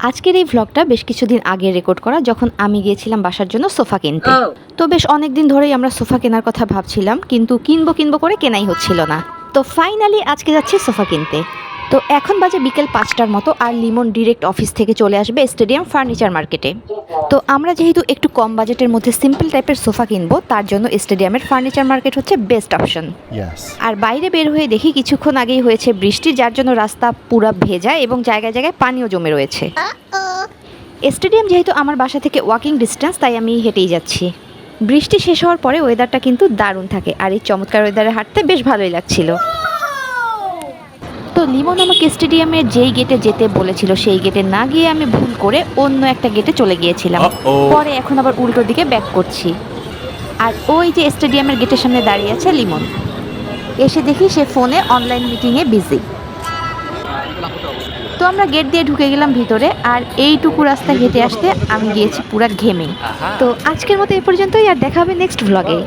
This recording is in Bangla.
আজকের এই ভ্লগটা বেশ কিছুদিন আগে রেকর্ড করা, যখন আমি গিয়েছিলাম বাসার জন্য সোফা কিনতে। তো বেশ অনেক দিন ধরেই আমরা সোফা কেনার কথা ভাবছিলাম, কিন্তু কিনবো করে কেনাই হচ্ছিল না। তো ফাইনালি আজকে যাচ্ছি সোফা কিনতে। তো এখন বাজে বিকেল 5টার মতো, আর লিমন ডিরেক্ট অফিস থেকে চলে আসবে স্টেডিয়াম ফার্নিচার মার্কেটে। তো আমরা যেহেতু একটু কম বাজেটের মধ্যে সিম্পল টাইপের সোফা কিনবো, তার জন্য স্টেডিয়ামের ফার্নিচার মার্কেট হচ্ছে বেস্ট অপশন। আর বাইরে বের হয়ে দেখি কিছুক্ষণ আগেই হয়েছে বৃষ্টি, যার জন্য রাস্তা পুরো ভেজা এবং জায়গায় জায়গায় পানিও জমে রয়েছে। স্টেডিয়াম যেহেতু আমার বাসা থেকে ওয়াকিং ডিস্টেন্স, তাই আমি হেঁটেই যাচ্ছি। বৃষ্টি শেষ হওয়ার পরে ওয়েদারটা কিন্তু দারুণ থাকে, আর এই চমৎকার ওয়েদারে হাঁটতে বেশ ভালোই লাগছিল। তো লিমন আমাকে স্টেডিয়ামের যেই গেটে যেতে বলেছিল সেই গেটে না গিয়ে আমি ভুল করে অন্য একটা গেটে চলে গিয়েছিলাম। পরে এখন আবার উল্টো দিকে ব্যাক করছি। আর ওই যে স্টেডিয়ামের গেটের সামনে দাঁড়িয়ে আছে লিমন। এসে দেখি সে ফোনে অনলাইন মিটিংয়ে বিজি। তো আমরা গেট দিয়ে ঢুকে গেলাম ভিতরে, আর এইটুকু রাস্তা হেঁটে আসতে আমি গিয়েছি পুরা ঘেমে। তো আজকের মতো এ পর্যন্তই, আর দেখা হবে নেক্সট ভ্লগে।